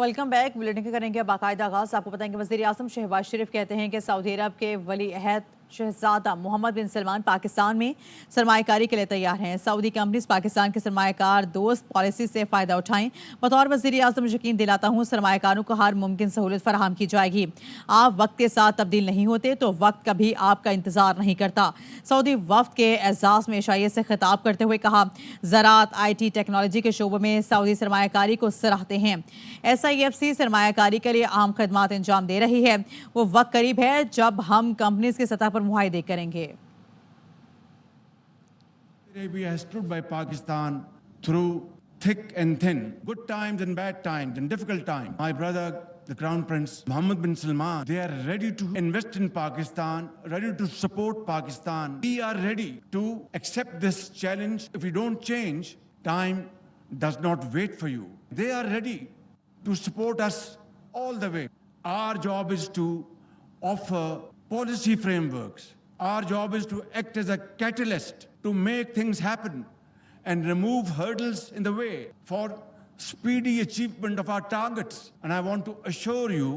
Welcome back. Bulletin کے کریں گے باقاعدہ آغاز. آپ کو بتائیں کہ وزیر اعظم شہباز شریف کہتے ہیں کہ سعودی عرب کے ولی عہد شہزادہ محمد بن سلمان پاکستان میں سرمایہ کاری کے لیے تیار ہیں. سعودی کمپنیز پاکستان کے سرمایہ کار دوست پالیسی سے فائدہ اٹھائیں. بطور وزیر اعظم یقین دلاتا ہوں سرمایہ کاروں کو ہر ممکن سہولت فراہم کی جائے گی. آپ وقت کے ساتھ تبدیل نہیں ہوتے تو وقت کبھی آپ کا انتظار نہیں کرتا. سعودی وفد کے اعزاز میں عشائیے سے خطاب کرتے ہوئے کہا زراعت IT ٹیکنالوجی کے شعبوں میں سعودی سرمایہ کاری کو سراہتے ہیں. SIFC سرمایہ کاری کے لیے عام خدمات انجام دے رہی ہے. وہ وقت قریب ہے جب ہم کمپنیز کی سطح پر معاہدے کریں گے. Arabia has stood by Pakistan through thick and thin, good times and bad times and difficult times. My brother, the Crown Prince Mohammed bin Salman, they are ready to invest in Pakistan, ready to support Pakistan. We are ready to accept this challenge. If we don't change, time does not wait for you. They are ready to support us all the way. Our job is to offer policy frameworks. Our job is to act as a catalyst to make things happen and remove hurdles in the way for speedy achievement of our targets. And I want to assure you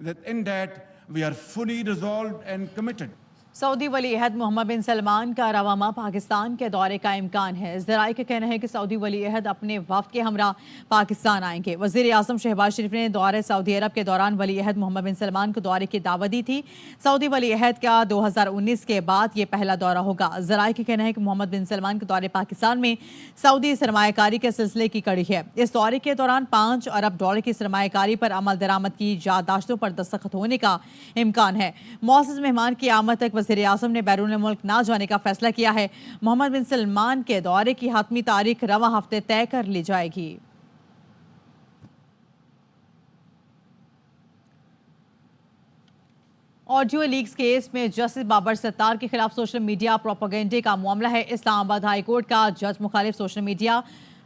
that in that we are fully resolved and committed. سعودی ولی عہد محمد بن سلمان کا رواں ماہ پاکستان کے دورے کا امکان ہے. ذرائع کا کہنا ہے کہ سعودی ولی عہد اپنے وفد کے ہمراہ پاکستان آئیں گے. وزیر اعظم شہباز شریف نے دورہ سعودی عرب کے دوران ولی عہد محمد بن سلمان کو دورے کی دعوت دی تھی. سعودی ولی عہد کا 2019 کے بعد یہ پہلا دورہ ہوگا. ذرائع کا کہنا ہے کہ محمد بن سلمان کے دورے پاکستان میں سعودی سرمایہ کاری کے سلسلے کی کڑی ہے. اس دورے کے دوران $5 ارب کی سرمایہ کاری پر عمل درآمد کی یادداشتوں پر دستخط ہونے کا امکان ہے. معزز مہمان کی آمد تک وزیر اعظم نے بیرون ملک نہ جانے کا فیصلہ کیا ہے. محمد بن سلمان کے دورے کی حتمی تاریخ رواں ہفتے طے کر لی جائے گی. آڈیو لیکس کیس میں جسٹس بابر ستار کے خلاف سوشل میڈیا پروپیگنڈے کا معاملہ ہے. اسلام آباد ہائی کورٹ کا جج مخالف سوشل میڈیا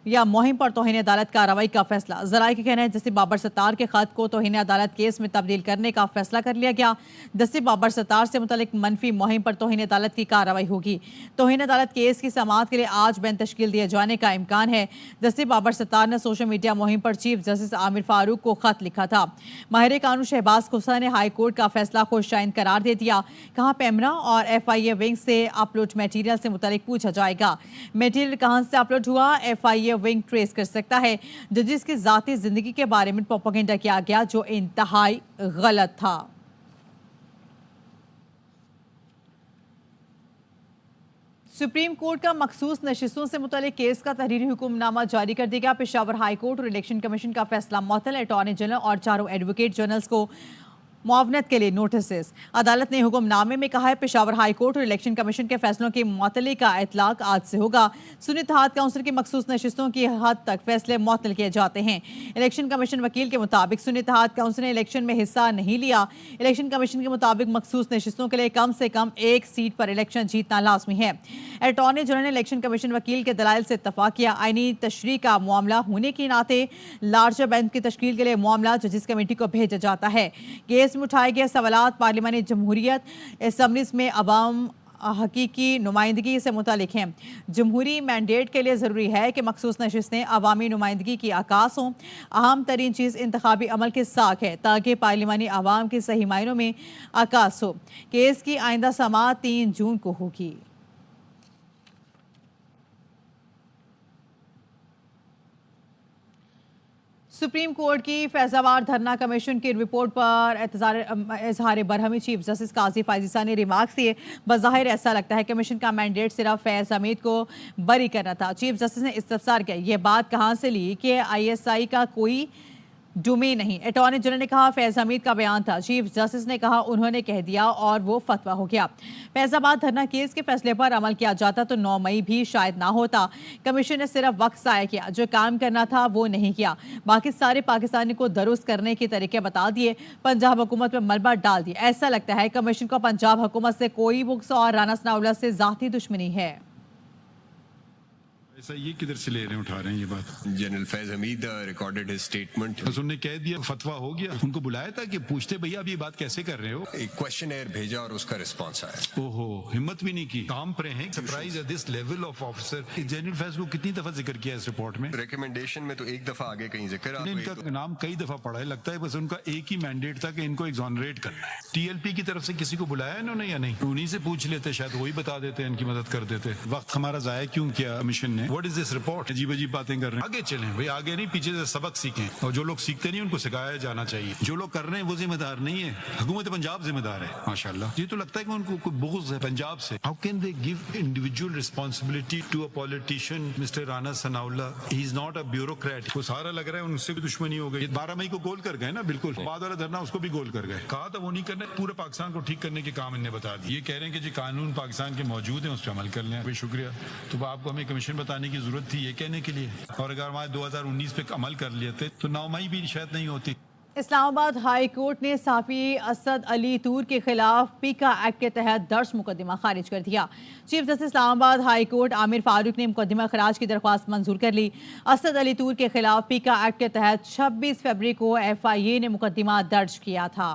یا مہم پر توہین عدالت کارروائی کا فیصلہ. ذرائع کا کہنا ہے جسٹس بابر ستار کے خط کو توہین عدالت کیس میں تبدیل کرنے کا فیصلہ کر لیا گیا. جسٹس بابر ستار سے متعلق منفی مہم پر توہین عدالت کی کارروائی ہوگی. توہین عدالت کیس کی سماعت کے لیے آج بینچ تشکیل دیے جانے کا امکان ہے. جسٹس بابر ستار نے سوشل میڈیا مہم پر چیف جسٹس عامر فاروق کو خط لکھا تھا. ماہر قانون شہباز خسرو نے ہائی کورٹ کا فیصلہ خوشائند قرار دے دیا. کہاں پیمرا اور FIA ونگ سے اپلوڈ میٹیریل سے متعلق پوچھا جائے گا. میٹیریل کہاں سے اپلوڈ ہوا FIA ونگ ٹریس کر سکتا ہے. ججز کی ذاتی زندگی کے بارے میں پروپیگنڈا کیا گیا جو انتہائی غلط تھا. سپریم کورٹ کا مخصوص نشستوں سے متعلق کیس کا تحریری حکم نامہ جاری کر دیا گیا. پشاور ہائی کورٹ اور الیکشن کمیشن کا فیصلہ معطل. اٹارنی جنرل اور چاروں ایڈوکیٹ جنرلز کو معاونت کے لیے نوٹسز. عدالت نے حکم نامے میں کہا ہے پشاور ہائی کورٹ اور الیکشن کمیشن کے فیصلوں کی معطلی کا اطلاق آج سے ہوگا. سنی اتحاد کونسل کی مخصوص نشستوں کی حد تک فیصلے معطل کیے جاتے ہیں. الیکشن کمیشن وکیل کے مطابق سنی اتحاد کونسل نے الیکشن میں حصہ نہیں لیا. الیکشن کمیشن کے مطابق مخصوص نشستوں کے لیے کم سے کم ایک سیٹ پر الیکشن جیتنا لازمی ہے. اٹارنی جنرل نے الیکشن کمیشن وکیل کے دلائل سے اتفاق کیا. آئینی تشریح کا معاملہ ہونے کے ناطے لارجر بینچ کی تشکیل کے لیے معاملہ ججز کمیٹی کو بھیجا جاتا ہے. کیس میں اٹھائے گئے سوالات پارلیمانی جمہوریت اسمبلیز میں عوام حقیقی نمائندگی سے متعلق ہیں. جمہوری مینڈیٹ کے لیے ضروری ہے کہ مخصوص نشستیں عوامی نمائندگی کی عکاس ہوں. اہم ترین چیز انتخابی عمل کی ساکھ ہے تاکہ پارلیمانی عوام کے صحیح معنوں میں عکاس ہو. کیس کی آئندہ سماعت 3 جون کو ہوگی. سپریم کورٹ کی فیض آباد دھرنا کمیشن کی رپورٹ پر اظہار برہمی چیف جسٹس قاضی فائز عیسیٰ نے ریمارکس دیے. بظاہر ایسا لگتا ہے کمیشن کا مینڈیٹ صرف فیض حمید کو بری کرنا تھا. چیف جسٹس نے استفسار کیا یہ بات کہاں سے لی کہ ISI کا کوئی ڈومین نہیں. اٹارنی جنرل نے کہا فیض حمید کا بیان تھا. چیف جسٹس نے کہا انہوں نے کہہ دیا اور وہ فتویٰ ہو گیا. فیض آباد دھرنا کیس کے فیصلے پر عمل کیا جاتا تو 9 مئی بھی شاید نہ ہوتا. کمیشن نے صرف وقت ضائع کیا. جو کام کرنا تھا وہ نہیں کیا. باقی سارے پاکستانی کو درست کرنے کے طریقے بتا دیے. پنجاب حکومت میں ملبہ ڈال دیا. ایسا لگتا ہے کمیشن کو پنجاب حکومت سے کوئی بغض اور رانا ثناء اللہ سے ذاتی دشمنی ہے. ایسا یہ کدھر سے لے رہے ہیں، اٹھا رہے ہیں یہ بات؟ جنرل فیض حمید ریکارڈڈ ہز اسٹیٹمنٹ. بس انہوں نے کہہ دیا، فتویٰ ہو گیا. ان کو بلایا تھا کہ پوچھتے بھیا اب یہ بات کیسے کر رہے ہو؟ ایک کوشچنئر بھیجا اور اس کا رسپانس آیا. اوہو، ہمت بھی نہیں کی. کام پر ہیں. Surprise at this level of officer. General Faiz کو کتنی دفعہ ذکر کیا اس رپورٹ میں؟ ریکمنڈیشن میں تو ایک دفعہ آگے کہیں ذکر ان کا نام کئی دفعہ پڑا ہے. لگتا ہے بس ان کا ایک ہی مینڈیٹ تھا کہ ان کو ایگزونریٹ کرنا ہے. ٹی ایل پی کی طرف سے کسی کو بلایا انہوں نے یا نہیں؟ انہی سے پوچھ لیتے، شاید وہی بتا دیتے، ان کی مدد کر دیتے. وقت ہمارا ضائع کیوں کیا کمیشن نے؟ What is this report? عجیب عجیب باتیں کر رہے ہیں. آگے چلیں بھائی، آگے نہیں، پیچھے سے سبق سیکھیں. اور جو لوگ سیکھتے نہیں ان کو سکھایا جانا چاہیے. جو لوگ کر رہے ہیں وہ ذمہ دار نہیں ہے، حکومت پنجاب ذمہ دار ہے. ماشاءاللہ. یہ تو لگتا ہے کہ ان کو کوئی بغض ہے پنجاب سے. How can they give individual responsibility to a politician? Mister Rana Sanaullah, he is not a bureaucrat. وہ سارا لگ رہا ہے ان سے بھی دشمنی ہو گئی. 12 مئی کو گول کر گئے نا، بالکل. بعد والا دھرنا اس کو بھی گول کر گئے. کہا تھا وہ نہیں کرنا. پورے پاکستان کو ٹھیک کرنے کے کام ان نے بتا دیے. یہ کہہ رہے ہیں کہ جی قانون پاکستان کے موجود ہیں، اس پہ عمل کر لیں. بھائی شکریہ. تو آپ کو ہمیں کمیشن بتانے کی ضرورت تھی یہ کہنے کے لیے. اور اگر ہمارے 2019 پہ عمل کر لیتے تو 9 مئی بھی شاید نہیں ہوتی. اسلام آباد ہائی کورٹ نے صحافی اسد علی طور کے خلاف پیکا ایکٹ کے تحت درج مقدمہ خارج کر دیا. چیف جسٹس اسلام آباد ہائی کورٹ عامر فاروق نے مقدمہ خراج کی درخواست منظور کر لی. اسد علی طور کے خلاف پیکا ایکٹ کے تحت 26 فروری کو FIA نے مقدمہ درج کیا تھا.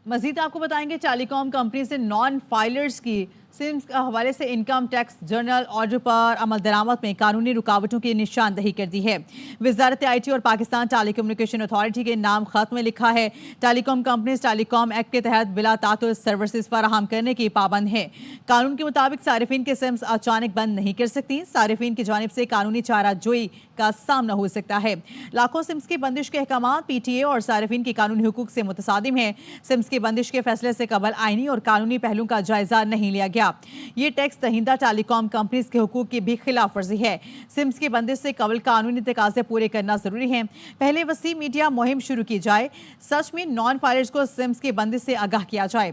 مزید آپ کو بتائیں گے ٹیلی کام کمپنی سے نان فائلرز کی سمز کے حوالے سے انکم ٹیکس جنرل آرڈر پر عمل درآمد میں قانونی رکاوٹوں کی نشاندہی کر دی ہے. وزارت IT اور پاکستان ٹیلی کمیونیکیشن اتھارٹی کے نام خط میں لکھا ہے ٹیلی کام کمپنیز ٹیلی کام ایکٹ کے تحت بلا تعطل سروسز فراہم کرنے کی پابند ہیں. قانون کے مطابق صارفین کے سمز اچانک بند نہیں کر سکتی. صارفین کی جانب سے قانونی چارہ جوئی کا سامنا ہو سکتا ہے. لاکھوں سمز کی بندش کے احکامات PTA اور صارفین کی قانونی حقوق سے متصادم ہیں. سمز کی بندش کے فیصلے سے قبل آئینی اور قانونی پہلوؤں کا جائزہ نہیں لیا گیا. یہ ٹیکس دہندہ ٹیلی کام کمپنیز کے حقوق کی بھی خلاف ورزی ہے. سمز کی بندش سے قبل قانونی تقاضے پورے کرنا ضروری ہے. پہلے وسیع میڈیا مہم شروع کی جائے. سچ میں نان فائلرز کو سمز کی بندش سے آگاہ کیا جائے.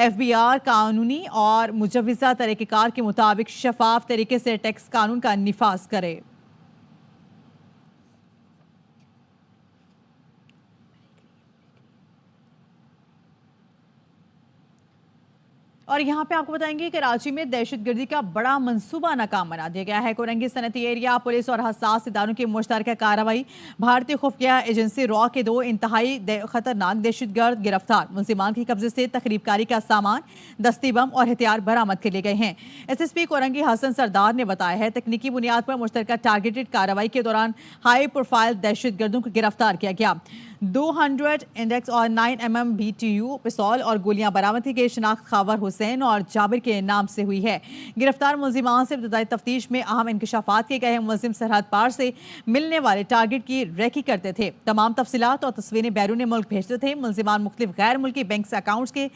FBR قانونی اور مجوزہ طریقہ کار کے مطابق شفاف طریقے سے ٹیکس قانون کا نفاذ کرے. اور یہاں پہ آپ کو بتائیں گے کراچی میں دہشت گردی کا بڑا منصوبہ ناکام بنا دیا گیا ہے. کورنگی صنعتی ایریا پولیس اور حساس اداروں کی مشترکہ کارروائی. بھارتی خفیہ ایجنسی را کے 2 انتہائی خطرناک دہشت گرد گرفتار. ملزمان کے قبضے سے تخریب کاری کا سامان، دستی بم اور ہتھیار برآمد کر لیے گئے ہیں. SSP کورنگی حسن سردار نے بتایا ہے تکنیکی بنیاد پر مشترکہ ٹارگیٹڈ کارروائی کے دوران ہائی پروفائل دہشت گردوں کو گرفتار کیا گیا. 200 انڈیکس اور 9 mm BTU پستول اور گولیاں برآمد کی گئی. شناخت خاور حسین اور جابر کے نام سے ہوئی ہے. گرفتار ملزمان سے ابتدائی تفتیش میں اہم انکشافات کیے گئے ہیں. ملزم سرحد پار سے ملنے والے ٹارگٹ کی ریکی کرتے تھے. تمام تفصیلات اور تصویریں بیرون ملک بھیجتے تھے. ملزمان مختلف غیر ملکی بینک اکاؤنٹس کے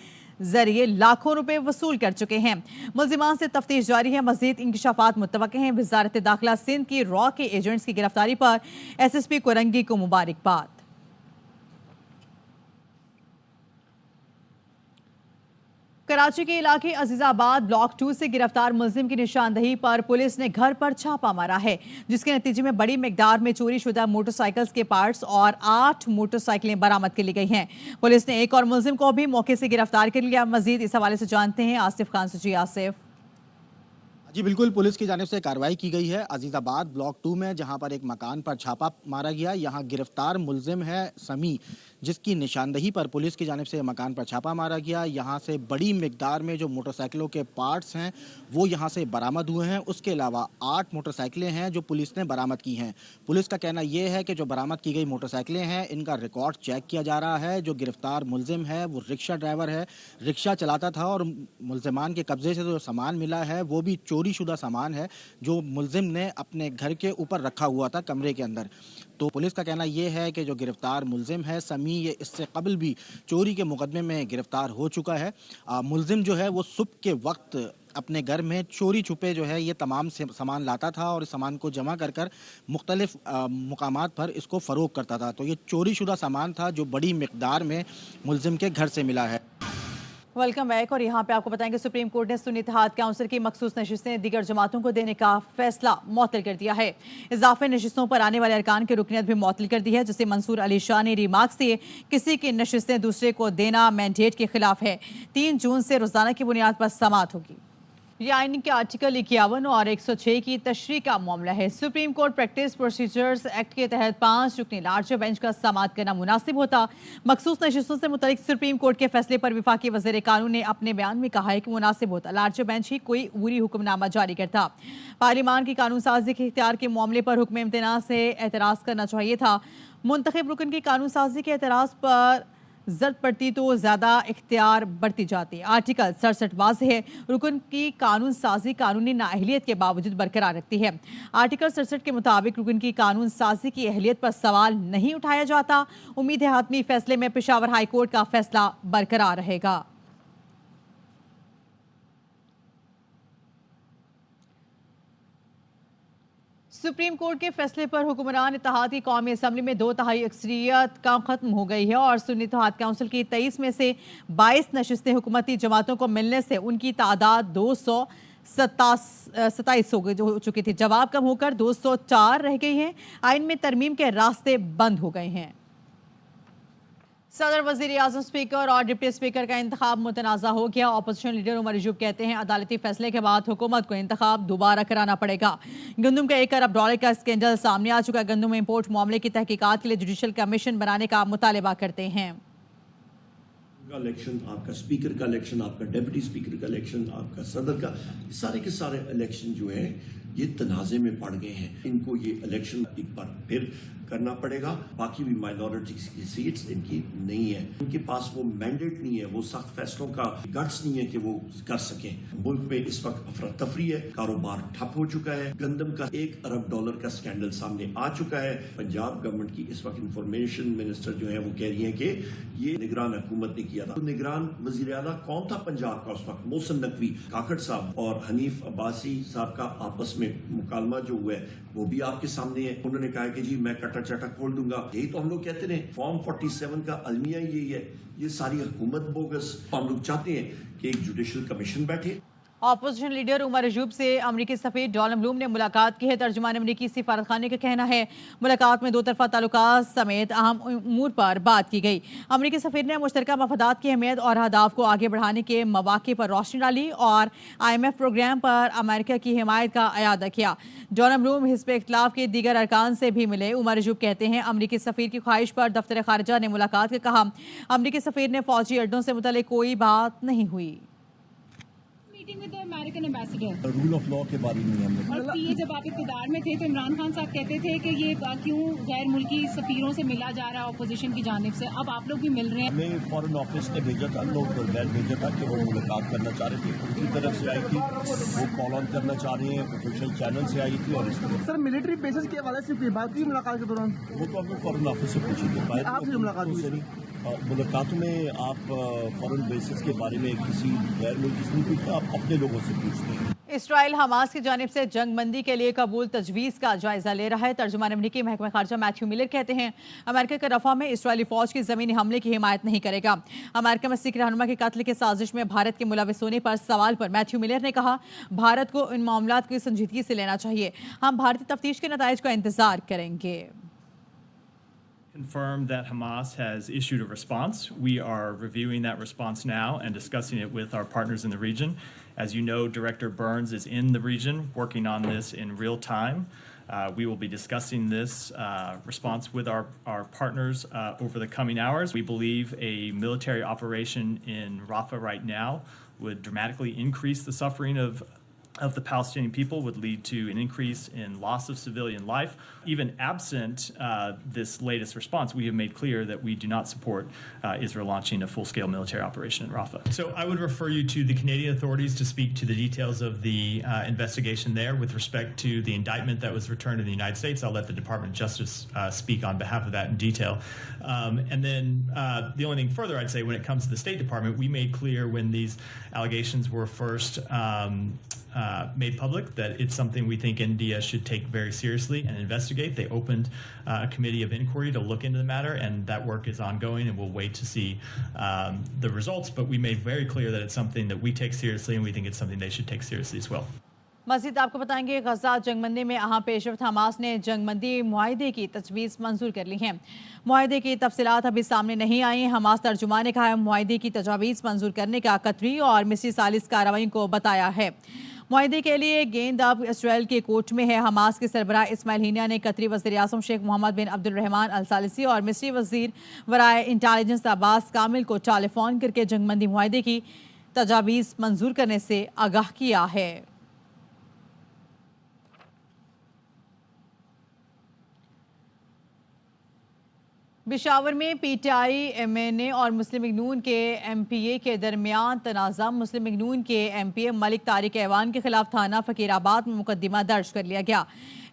ذریعے لاکھوں روپے وصول کر چکے ہیں. ملزمان سے تفتیش جاری ہے. مزید انکشافات متوقع ہیں. وزارت داخلہ سندھ کی را کے ایجنٹس کی گرفتاری پر SSP کورنگی کو مبارکباد. کراچی کے علاقے عزیز آباد بلاک 2 سے گرفتار ملزم کی نشاندہی پر پولیس نے گھر پر چھاپا مارا ہے، جس کے نتیجے میں بڑی مقدار میں چوری شدہ موٹر سائیکلز کے پارٹس اور 8 موٹر سائیکلیں برآمد کر لی گئی ہیں. پولیس نے ایک اور ملزم کو بھی موقع سے گرفتار کر لیا. مزید اس حوالے سے جانتے ہیں آصف خان سے. جی آصف. جی بالکل، پولیس کی جانب سے کارروائی کی گئی ہے عزیز آباد بلاک 2 میں، جہاں پر ایک مکان پر چھاپا مارا گیا. یہاں گرفتار ملزم ہے سمیع، جس کی نشاندہی پر پولیس کی جانب سے مکان پر چھاپا مارا گیا. یہاں سے بڑی مقدار میں جو موٹر سائیکلوں کے پارٹس ہیں وہ یہاں سے برآمد ہوئے ہیں. اس کے علاوہ 8 موٹر سائیکلیں ہیں جو پولیس نے برآمد کی ہیں. پولیس کا کہنا یہ ہے کہ جو برآمد کی گئی موٹر سائیکلیں ہیں ان کا ریکارڈ چیک کیا جا رہا ہے. جو گرفتار ملزم ہے وہ رکشہ ڈرائیور ہے، رکشہ چلاتا تھا، اور ملزمان کے قبضے سے جو سامان ملا ہے وہ بھی چوری شدہ سامان ہے جو ملزم نے اپنے گھر کے اوپر رکھا ہوا تھا کمرے کے اندر. تو پولیس کا کہنا یہ ہے کہ جو گرفتار ملزم ہے سمیع، یہ اس سے قبل بھی چوری کے مقدمے میں گرفتار ہو چکا ہے. ملزم جو ہے وہ صبح کے وقت اپنے گھر میں چوری چھپے جو ہے یہ تمام سامان لاتا تھا اور اس سامان کو جمع کر کر مختلف مقامات پر اس کو فروخت کرتا تھا. تو یہ چوری شدہ سامان تھا جو بڑی مقدار میں ملزم کے گھر سے ملا ہے. Welcome back. और यहाँ पे आपको बताएंगे सुप्रीम कोर्ट ने सुन्नी इत्तेहाद काउंसिल की मखसूस नशिस्तें दीगर जमातों को देने का फैसला मुअत्तल कर दिया है। इजाफे नशिस्तों पर आने वाले अरकान की रुकनियत भी मुअत्तल कर दी है, जिसे मंसूर अली शाह ने रिमार्क्स दिए। किसी की नशिस्तें दूसरे को देना मैंडेट के खिलाफ है। 3 जून से रोजाना की बुनियाद पर समाअत होगी। ये आइन के आर्टिकल 51 और 106 की तशरीह का मामला है। Supreme court practice procedures act के तहत 5 रुकनी लार्जर बेंच का समाअत करना मुनासिब होता। मखसूस नशिस्तों से मुतल्लिक सुप्रीम कोर्ट के फैसले पर विफाकी वज़ीर कानून ने अपने बयान में कहा है कि मुनासिब होता लार्जर बेंच ही कोई उरी हुक्मनामा जारी करता। पार्लिमान की कानून साजी के इख्तियार के मामले पर हुक्म इम्तना से एतराज़ करना चाहिए था। मुंतखब रुकन की कानून साजी के एतराज़ पर जद पड़ती तो ज़्यादा इख्तियार बढ़ती जाती। आर्टिकल 67 वाज़ेह है, रुकन की कानून साजी कानूनी नाअहलियत के बावजूद बरकरार रखती है। आर्टिकल 67 के मुताबिक रुकन की कानून साजी की अहलियत पर सवाल नहीं उठाया जाता। उम्मीद है हातमी फैसले में पेशावर हाई कोर्ट का फैसला बरकरार रहेगा। सुप्रीम कोर्ट के फैसले पर हुक्मरान इत्तेहाद की कौमी असम्बली में 2/3 अक्सरियत काम खत्म हो गई है और सुन्नी इत्तेहाद काउंसिल की 23 में से 22 नशिस्तें हुकूमती जमातों को मिलने से उनकी तादाद 227 हो चुकी थी। जवाब कम होकर 204 रह गई है। आइन में तरमीम के रास्ते बंद हो गए हैं। सदर, वजीर आजम, स्पीकर और डिप्टी स्पीकर का इंतखाब मुतनाज़ा हो गया। अपोजिशन लीडर उमर अयूब कहते हैं अदालती फैसले के बाद हुकूमत को इंतखाब दोबारा कराना पड़ेगा। गंदम का $1 अरब का स्कैंडल सामने आ चुका। गंदम इंपोर्ट मामले की तहकीकात के लिए जुडिशल कमीशन बनाने का मुतालबा करते हैं। इलेक्शन, आपका स्पीकर का इलेक्शन, आपका डिप्टी स्पीकर का इलेक्शन, आपका सदर का, सारे के सारे इलेक्शन जो है ये तनाज़े में पड़ गए हैं। इनको ये इलेक्शन एक बार फिर करना पड़ेगा। बाकी भी माइनॉरिटी की सीट्स इनकी नहीं है, उनके पास वो मैंडेट नहीं है, वो सख्त फैसलों का गट्स नहीं है कि वो कर सकें। मुल्क में इस वक्त अफरा तफरी है, कारोबार ठप हो चुका है। गंदम का $1 अरब का स्कैंडल सामने आ चुका है। पंजाब गवर्नमेंट की इस वक्त इंफॉर्मेशन मिनिस्टर जो है वो कह रही है कि ये निगरान हुकूमत ने किया था। तो निगरान वजीर आला कौन था पंजाब का उस वक्त? मोहसिन नकवी, काकड़ साहब और हनीफ अब्बासी साहब का आपस में मुकालमा जो हुआ है वो भी आपके सामने है। उन्होंने कहा कि जी मैं कटा चटा खोल दूंगा। यही तो हम लोग कहते हैं, फॉर्म 47 का अलमिया यही है। ये सारी हुकूमत बोगस। हम लोग चाहते हैं कि एक जुडिशल कमीशन बैठे। अपोजिशन लीडर उमर अयूब से अमरीकी सफीर डॉलन ब्लूम ने मुलाकात की है। तर्जुमान अमरीकी सिफारत खाने का कहना है मुलाकात में 2 तरफा ताल्लुकात समेत अहम उमूर पर बात की गई। अमरीकी सफीर ने मुश्तरका मफादात की अहमियत और अहदाफ को आगे बढ़ाने के मौके पर रोशनी डाली और IMF प्रोग्राम पर अमेरिका की हिमायत का अयादा किया। डॉलन ब्लूम हिज़्ब इख्तिलाफ के दीगर अरकान से भी मिले। उमर अयूब कहते हैं अमरीकी सफीर की ख्वाहिश पर दफ्तर खारिजा ने मुलाकात के कहा अमरीकी सफीर ने फौजी अड्डों से मुतल्लिक कोई बात नहीं हुई। Meeting with the American ambassador rule of law के बारे में हमने और ये जब आप इक़्तिदार में थे तो इमरान खान साहब कहते थे कि ये क्यों गैर मुल्की सफीरों से मिला जा रहा है अपोजिशन की जानिब से। अब आप लोग भी मिल रहे हैं। हमें फॉरेन ऑफिस ने भेजा था, लोग बैन भेजा था कि वो मुलाकात करना चाह रहे थे। उनकी तरफ से आई थी, वो कॉल ऑन करना चाह रहे हैं, ऑफिशियल चैनल से आई थी। और सर मिलिट्री बेसिस के हवाले से बात की मुलाकात के दौरान? वो तो आपने फॉरेन ऑफिस से पूछी थी। आपसे मुलाकात हुई? मुलाकातों में आप फॉरेन बेसिस के बारे में किसी गैर मुल्की से नहीं पूछते, आप अपने लोगों से पूछते हैं। इसराइल हमास की जानिब से जंग बंदी के लिए कबूल तजवीज़ का जायजा ले रहा है। तर्जुमान अमरीकी महकमा खारजा मैथ्यू मिलर कहते हैं अमेरिका के रफा में इसराइली फौज की ज़मीनी हमले की हिमायत नहीं करेगा। अमेरिका में सिख रहनुमा के कत्ल की साजिश में भारत के मुलविस होने पर सवाल पर मैथ्यू मिलर ने कहा भारत को इन मामलात की संजीदगी से लेना चाहिए। हम भारतीय तफ्तीश के नताइज का इंतजार करेंगे। Confirmed that Hamas has issued a response. We are reviewing that response now and discussing it with our partners in the region. As you know, Director Burns is in the region working on this in real time. We will be discussing this response with our partners over the coming hours. We believe a military operation in Rafah right now would dramatically increase the suffering of the Palestinian people, would lead to an increase in loss of civilian life. Even absent this latest response, we have made clear that we do not support Israel launching a full-scale military operation in Rafah. So I would refer you to the Canadian authorities to speak to the details of the investigation there. With respect to the indictment that was returned to the United States, I'll let the Department of Justice speak on behalf of that in detail. And then the only thing further I'd say when it comes to the State Department, we made clear when these allegations were first made public that it's something we think India should take very seriously and investigate. They opened a committee of inquiry to look into the matter, and that work is ongoing, and we'll wait to see the results. But we made very clear that it's something that we take seriously, and we think it's something they should take seriously as well. मज़ीद आपको बताएंगे गजा जंगबंदी में अहम पेशरफ्त Hamas ने जंगबंदी मुआहदे की तजवीज़ मंजूर कर ली है। मुआहदे की तफसीलात अभी सामने नहीं आई। हमास तर्जुमान ने कहा है मुआहदे की तजावीज़ मंजूर करने का कतरी और मिस्री सालिस कार्रवाई को बताया है। मुआहदे के लिए गेंद अब इसराइल के कोर्ट में है। हमास के सरबराह इस्माइल हिनिया ने कतरी वज़ीर आज़म शेख मोहम्मद बिन अब्दुल रहमान अल सालिसी और मिस्री वज़ीर वराए इंटेलिजेंस अब्बास कामिल को टेलीफोन करके जंगबंदी मुआहदे की तजावीज़ मंजूर करने से आगाह किया है। पेशावर में पीटीआई एमएनए और मुस्लिम लीग नून के एमपीए के दरमियान तनाज़ा। मुस्लिम लीग नून के एमपीए मलिक तारिक ऐवान के खिलाफ थाना फकीराबाद में मुकदमा दर्ज कर लिया गया।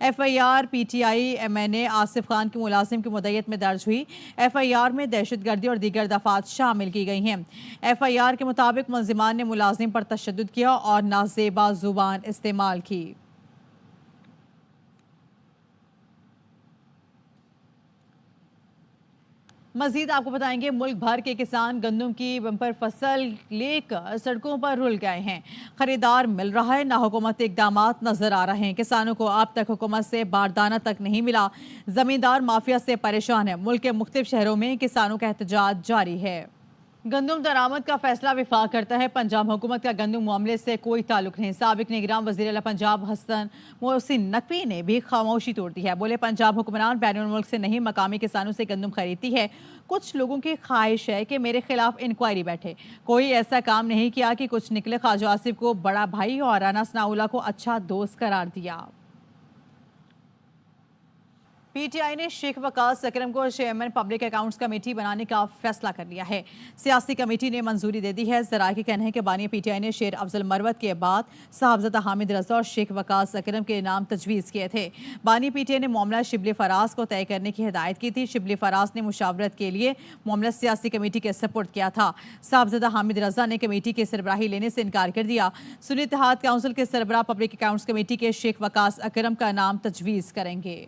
FIR PTI MNA Asif Khan के मुलाजिम की मुद्दत में दर्ज हुई। एफआईआर में दहशतगर्दी और दीगर दफात शामिल की गई हैं। एफआईआर के मुताबिक मुलजिमान ने मुलाजिम पर तशद्दुद किया और नाजेबा जुबान इस्तेमाल की। मजीद आपको बताएंगे मुल्क भर के किसान गंदम की बम्पर फसल लेकर सड़कों पर रुल गए हैं। खरीदार मिल रहा है ना हुकूमती इक़दामात नजर आ रहे हैं। किसानों को अब तक हुकूमत से बारदाना तक नहीं मिला। जमींदार माफिया से परेशान है। मुल्क के मुख्तलिफ शहरों में किसानों का एहतजाज जारी है। गंदम दरामद का फैसला विफाक करता है। पंजाब हुकूमत का गंदम मामले से कोई ताल्लुक नहीं। साबिक निगरान वज़ीर आला पंजाब हसन मोहसिन नकवी ने भी खामोशी तोड़ दी है। बोले पंजाब हुक्मरान बैनुल मुल्क से नहीं मकामी किसानों से गंदम खरीदती है। कुछ लोगों की ख्वाहिश है कि मेरे खिलाफ इंक्वायरी बैठे। कोई ऐसा काम नहीं किया कि कुछ निकले। ख्वाजा आसिफ को बड़ा भाई और राना सनाउल्लाह को अच्छा दोस्त करार दिया। पीटीआई ने शेख वकास अकरम को चेयरमैन पब्लिक अकाउंट्स कमेटी बनाने का फैसला कर लिया है। सियासी कमेटी ने मंजूरी दे दी है। ज़राए के कहना है कि बानी पीटीआई ने शेर अफजल मरवत के बाद साहबज़ादा हामिद रज़ा और शेख वकास अकरम के नाम तजवीज़ किए थे। बानी पीटीआई ने मामला शिबली फराज को तय करने की हिदायत की थी। शिबली फराज ने मुशावरत के लिए मामला सियासी कमेटी के सपोर्ट किया था। साहबज़ादा हामिद रज़ा ने कमेटी की सरबराही लेने से इनकार कर दिया। सुन्नी इत्तेहाद काउंसिल के सरबराह पब्लिक अकाउंट्स कमेटी के शेख वकास अकरम का नाम तजवीज़ करेंगे।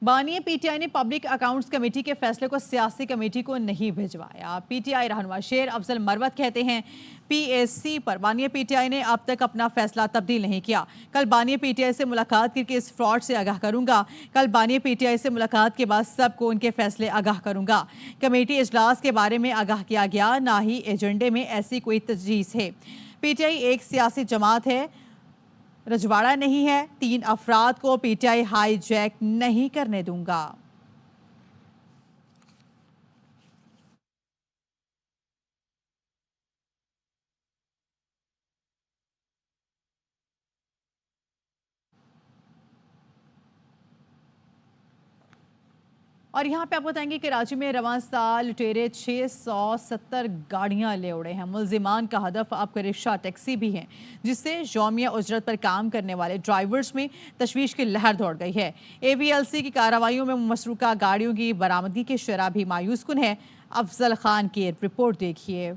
बानी पीटीआई ने पब्लिक अकाउंट्स कमेटी के फैसले को सियासी कमेटी को नहीं भिजवाया। पीटीआई रहनुमा शेर अफजल मरवत कहते हैं पीएससी पर बानी पीटीआई ने अब तक अपना फैसला तब्दील नहीं किया। कल बानी पीटीआई से मुलाकात करके इस फ्रॉड से आगाह करूंगा। कल बानी पीटीआई से मुलाकात के बाद सबको उनके फैसले आगाह करूंगा। कमेटी इजलास के बारे में आगाह किया गया, ना ही एजेंडे में ऐसी कोई तजवीज़ है। पीटीआई एक सियासी जमात है, रजवाड़ा नहीं है। 3 अफराद को पीटीआई हाईजैक नहीं करने दूंगा। और यहाँ पे आप बताएंगे कि कराची में रवां साल लुटेरे 670 गाड़ियाँ ले उड़े हैं। मुलजिमान का हदफ अब रिक्शा टैक्सी भी हैं, जिससे यौमिया उजरत पर काम करने वाले ड्राइवर्स में तशवीश की लहर दौड़ गई है। AVLC की कार्रवाइयों में मसरूका गाड़ियों की बरामदगी की शरह भी मायूस कुन है। अफजल खान की रिपोर्ट देखिए।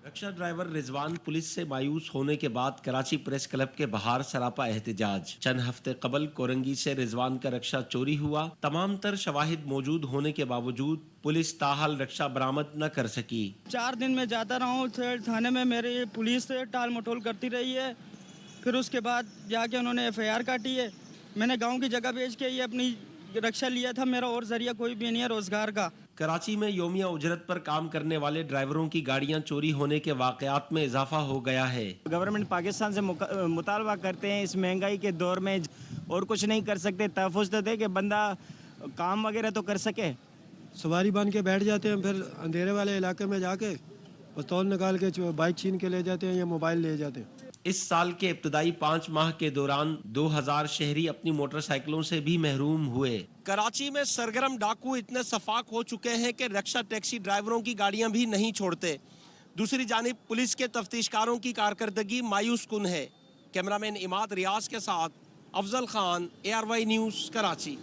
रक्षा ड्राइवर रिजवान पुलिस से मायूस होने के बाद कराची प्रेस क्लब के बाहर सरापा एहतजाज। चंद हफ्ते कबल कोरंगी से रिजवान का रक्षा चोरी हुआ। तमाम तर शवाहिद मौजूद होने के बावजूद पुलिस ताहाल रक्षा बरामद न कर सकी। 4 दिन में जाता रहा हूँ थाने में, मेरी पुलिस टाल मटोल करती रही है। फिर उसके बाद जाके उन्होंने FIR काटी है। मैंने गाँव की जगह बेच के ये अपनी रक्षा लिया था। मेरा और जरिया कोई भी नहीं है रोजगार का। कराची में यौमिया उजरत पर काम करने वाले ड्राइवरों की गाड़ियां चोरी होने के वाकयात में इजाफा हो गया है। गवर्नमेंट पाकिस्तान से मुतालबा करते हैं इस महंगाई के दौर में और कुछ नहीं कर सकते। तहफ़्फ़ुज़ तो दे कि बंदा काम वगैरह तो कर सके। सवारी बन के बैठ जाते हैं, फिर अंधेरे वाले इलाके में जाके पिस्तौल निकाल के बाइक छीन के ले जाते हैं या मोबाइल ले जाते हैं। इस साल के इब्तदाई 5 माह के दौरान 2000 शहरी अपनी मोटरसाइकिलों से भी महरूम हुए। कराची में सरगर्म डाकू इतने सफाक हो चुके हैं कि रक्षा टैक्सी ड्राइवरों की गाड़ियां भी नहीं छोड़ते। दूसरी जानिब पुलिस के तफ्तीशकारों की कारकर्दगी मायूस कुन है। कैमरामैन इमाद रियाज के साथ अफजल खान, ARY न्यूज़, कराची।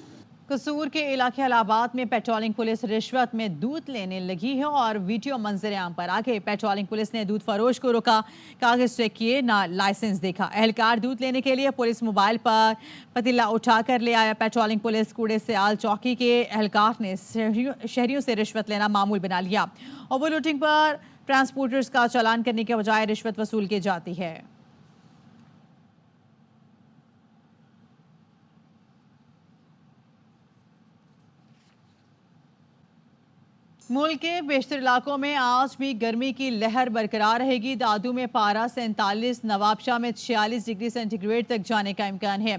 कसूर के इलाके इलाहाबाद में पेट्रोलिंग पुलिस रिश्वत में दूध लेने लगी है और वीडियो मंजर आम पर आ गए। पेट्रोलिंग पुलिस ने दूध फरोश को रोका, कागज चेक किए, ना लाइसेंस देखा। एहलकार दूध लेने के लिए पुलिस मोबाइल पर पतीला उठाकर ले आया। पेट्रोलिंग पुलिस कूड़े से आल चौकी के एहलकार ने शहरियों से रिश्वत लेना मामूल बना लिया। ओवर लोडिंग पर ट्रांसपोर्टर्स का चालान करने के बजाय रिश्वत वसूल की जाती है। मुल्क के बेशतर इलाकों में आज भी गर्मी की लहर बरकरार रहेगी। दादू में पारा 47, नवाबशाह में 46 डिग्री सेंटीग्रेड तक जाने का इम्कान है।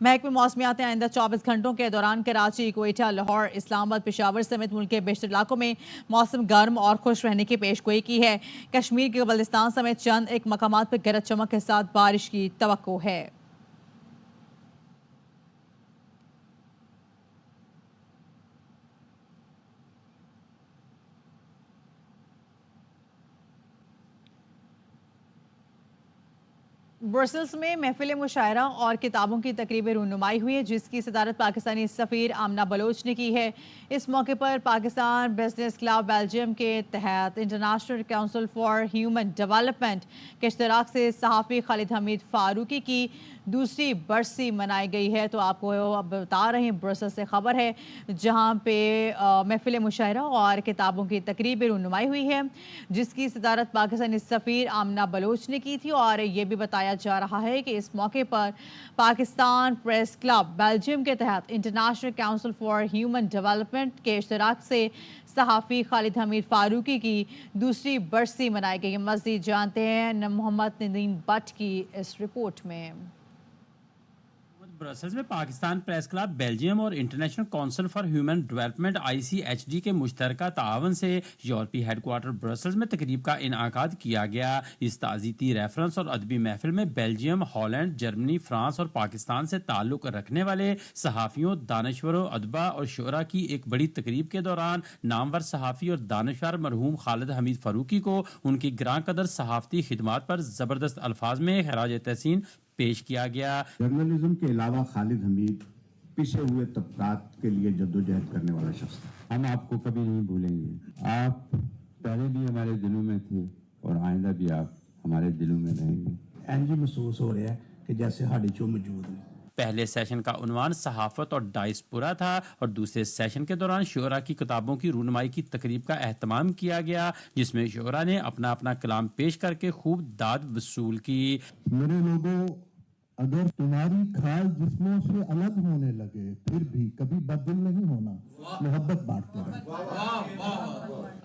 महकमे मौसमियात ने आइंदा 24 घंटों के दौरान कराची, कोयटा, लाहौर, इस्लामाबाद, पेशावर समेत मुल्क के बेशतर इलाकों में मौसम गर्म और खुश रहने की पेशगोई की है। कश्मीर के बल्दिस्तान समेत चंद एक मकामात पर गरज चमक के साथ बारिश की तवक्को है। ब्रसेल्स में महफिल मुशायरा और किताबों की तकरीब रूनुमाई हुई है, जिसकी सदारत पाकिस्तानी सफ़ीर आमना बलोच ने की है। इस मौके पर पाकिस्तान बिजनेस क्लब बेल्जियम के तहत international council for human development के इश्तराक से सहाफ़ी खालिद हमीद फारूकी की दूसरी बरसी मनाई गई है। तो आपको अब बता रहे हैं, ब्रसेल्स से खबर है, जहाँ पे महफिल मुशायरा और किताबों की तकरीब रूनुमाई हुई है, जिसकी सदारत पाकिस्तानी सफ़ीर आमना बलोच ने की थी। और ये भी बताया जा रहा है कि इस मौके पर पाकिस्तान प्रेस क्लब बेल्जियम के तहत international council for human development के इश्तराक से सहाफ़ी खालिद हमीद फारूकी की दूसरी बरसी मनाई गई। मज़ीद जानते हैं मोहम्मद नदीम बट की इस रिपोर्ट में। ब्रसेल्स में पाकिस्तान प्रेस क्लब बेल्जियम और international council for human development ICHD के मुश्तरका तावन से यूरोपीय हेडक्वार्टर ब्रसेल्स में तकरीब का इनआकाद किया गया। इस ताज़ीती रेफरेंस और अदबी महफिल में बेल्जियम, हॉलैंड, जर्मनी, फ्रांस और पाकिस्तान से ताल्लुक़ रखने वाले सहाफ़ियों, दानश्वरों, अदबा और शुरा की एक बड़ी तकरीब के दौरान नामवर सहाफ़ी और दानश्वर मरहूम खालिद हमीद फारूकी को उनकी ग्रां कदर सहाफ़ती खिदमात पर ज़बरदस्त अल्फाज में खराज तहसीन पेश किया गया। जर्नलिज्म के अलावा खालिद हमीद पिछे हुए तबकात के लिए जद्दोजहद करने वाला शख्स था। हम आपको कभी नहीं भूलेंगे। आप पहले भी हमारे दिलों में थे और आइंदा भी आप हमारे दिलों में रहेंगे। इंज महसूस हो रहा है कि जैसे हाड़ी चो मौजूद है। पहले सेशन का उन्वान सहाफत और डायस्पोरा था और दूसरे सेशन के दौरान शुरा की किताबों की रूनुमाई की तकरीब का एहतमाम किया गया, जिसमें शुरा ने अपना अपना कलाम पेश करके खूब दाद वसूल की। मेरे लोगों, अगर तुम्हारी ख्याल जिस्मों से अलग होने लगे फिर भी कभी बददिल नहीं होना, मोहब्बत बांटते रहे।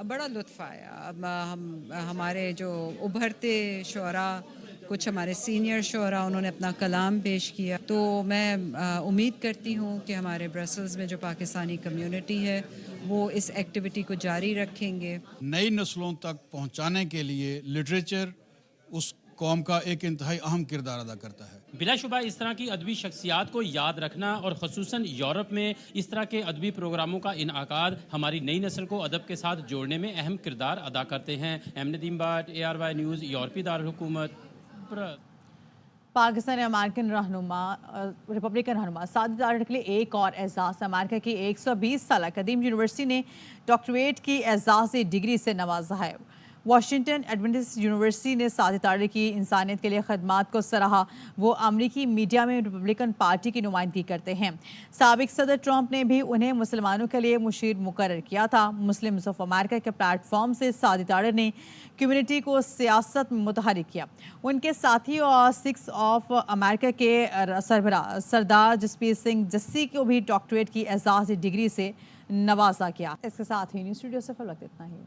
बड़ा लुत्फ आया। अब हमारे जो उभरते शोरा, कुछ हमारे सीनियर शोरा, उन्होंने अपना कलाम पेश किया। तो मैं उम्मीद करती हूँ कि हमारे ब्रसेल्स में जो पाकिस्तानी कम्युनिटी है वो इस एक्टिविटी को जारी रखेंगे। नई नस्लों तक पहुँचाने के लिए लिटरेचर उस कौम का एक इंतहाई अहम किरदार अदा करता है। बिलाशुबा इस तरह की अदबी शख्सियात को याद रखना और ख़ुसूसन यूरोप में इस तरह के अदबी प्रोग्रामों का इनआकाद हमारी नई नस्ल को अदब के साथ जोड़ने में अहम किरदार अदा करते हैं। नदीम बट, ARY न्यूज़, यूरोपीय दारुल हुकूमत। पाकिस्तानी अमेरिकन रहनुमा रिपब्लिकन रहनुमा सादिक तारिक के लिए एक और एजाज़। अमेरिका की 120 साल कदीम यूनिवर्सिटी ने डॉक्टरेट की एजाज़ी डिग्री से नवाजा है। वाशिंगटन एडवेंटिस्ट यूनिवर्सिटी ने सादिक तारिक की इंसानियत के लिए खदमात को सराहा। वो अमरीकी मीडिया में रिपब्लिकन पार्टी की नुमाइंदगी करते हैं। साबिक सदर ट्रंप ने भी उन्हें मुसलमानों के लिए मुशीर मुकर्रर किया था। मुस्लिम्स ऑफ अमेरिका के प्लेटफॉर्म से सादिक तारिक ने कम्युनिटी को सियासत में मुतहरिक किया। उनके साथी और सिक्स ऑफ अमेरिका के सरबराह सरदार जसप्रीत सिंह जस्सी को भी डॉक्टरेट की एजाज़ी डिग्री से नवाजा गया। इसके साथ ही न्यूज़ स्टूडियो से फिलहाल इतना ही।